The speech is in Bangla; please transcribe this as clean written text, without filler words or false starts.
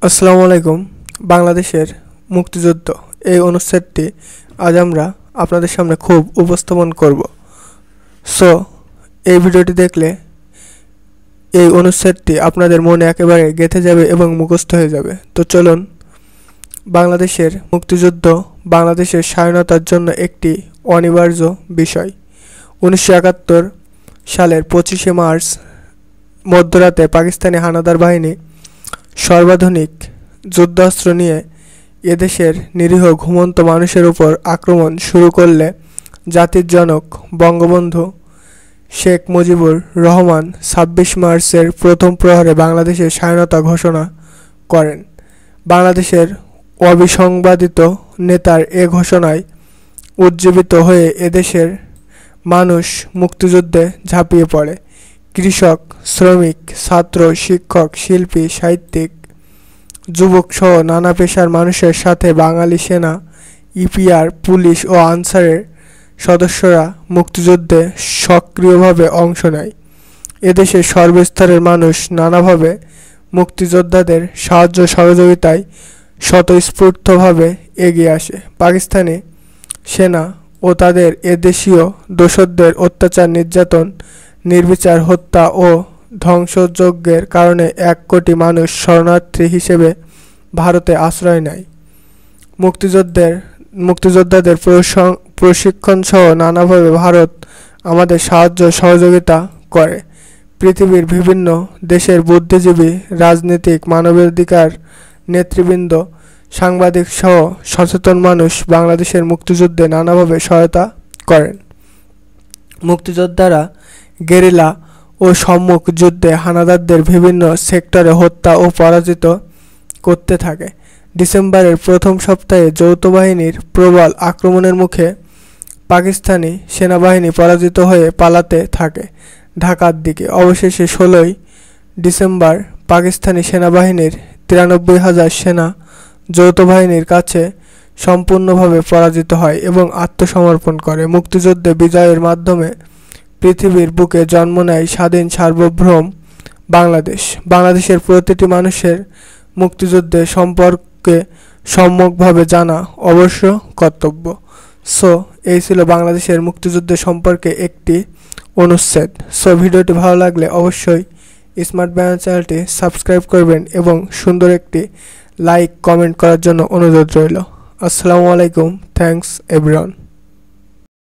আসসালামু আলাইকুম। বাংলাদেশের মুক্তিযুদ্ধ এই অনুচ্ছেদটি আজ আমরা আপনাদের সামনে খুব উপস্থাপন করব। সো এই ভিডিওটি দেখলে এই অনুচ্ছেদটি আপনাদের মনে একেবারে গেঁথে যাবে এবং মুখস্থ হয়ে যাবে। তো চলুন, বাংলাদেশের মুক্তিযুদ্ধ বাংলাদেশের স্বাধীনতার জন্য একটি অনিবার্য বিষয়। 1971 সালের 25শে মার্চ মধ্যরাতে পাকিস্তানি হানাদার বাহিনী সর্বাধুনিক যুদ্ধাস্ত্র নিয়ে এদেশের নিরীহ ঘুমন্ত মানুষের উপর আক্রমণ শুরু করলে জাতির জনক বঙ্গবন্ধু শেখ মুজিবুর রহমান 26 মার্চের প্রথম প্রহরে বাংলাদেশের স্বাধীনতা ঘোষণা করেন। বাংলাদেশের অবিসংবাদিত নেতার এ ঘোষণায় উজ্জীবিত হয়ে এদেশের মানুষ মুক্তিযুদ্ধে ঝাঁপিয়ে পড়ে। কৃষক, শ্রমিক, ছাত্র, শিক্ষক, শিল্পী, সাহিত্যিক, যুবকসহ নানা পেশার মানুষের সাথে বাঙালি সেনা, ইপিআর, পুলিশ ও আনসারের সদস্যরা মুক্তিযুদ্ধে সক্রিয়ভাবে অংশ নেয়। এদেশের সর্বস্তরের মানুষ নানাভাবে মুক্তিযোদ্ধাদের সাহায্য সহযোগিতায় স্বতঃস্ফূর্তভাবে এগিয়ে আসে। পাকিস্তানি সেনা ও তাদের এদেশীয় দোসরদের অত্যাচার, নির্যাতন, নির্বিচার হত্যা ও ধ্বংসযজ্ঞের কারণে 1 কোটি মানুষ শরণার্থী হিসেবে ভারতে আশ্রয় নেয়। মুক্তিযোদ্ধাদের প্রশিক্ষণসহ নানাভাবে ভারত আমাদের সাহায্য সহযোগিতা করে। পৃথিবীর বিভিন্ন দেশের বুদ্ধিজীবী, রাজনীতিক, মানবাধিকার নেতৃবৃন্দ, সাংবাদিক সহ সচেতন মানুষ বাংলাদেশের মুক্তিযুদ্ধে নানাভাবে সহায়তা করেন। মুক্তিযোদ্ধারা গেরিলা ও সম্মুখ যুদ্ধে হানাদারদের বিভিন্ন সেক্টরে হত্যা ও পরাজিত করতে থাকে। ডিসেম্বরের প্রথম সপ্তাহে যৌথ বাহিনীর প্রবল আক্রমণের মুখে পাকিস্তানি সেনাবাহিনী পরাজিত হয়ে পালাতে থাকে ঢাকার দিকে। অবশেষে 16ই ডিসেম্বর পাকিস্তানি সেনাবাহিনীর 93,000 সেনা যৌথ বাহিনীর কাছে সম্পূর্ণভাবে পরাজিত হয় এবং আত্মসমর্পণ করে। মুক্তিযুদ্ধে বিজয়ের মাধ্যমে পৃথিবীর বুকে জন্ম নেয় স্বাধীন সার্বভৌম বাংলাদেশ। বাংলাদেশের প্রতিটি মানুষের মুক্তিযুদ্ধে সম্পর্কে সম্যকভাবে জানা অবশ্য কর্তব্য। সো এই ছিল বাংলাদেশের মুক্তিযুদ্ধ সম্পর্কে একটি অনুচ্ছেদ। সো ভিডিওটি ভালো লাগলে অবশ্যই স্মার্ট বাংলা চ্যানেলটি সাবস্ক্রাইব করবেন এবং সুন্দর একটি লাইক কমেন্ট করার জন্য অনুরোধ রইল। আসসালামু আলাইকুম। Thanks everyone.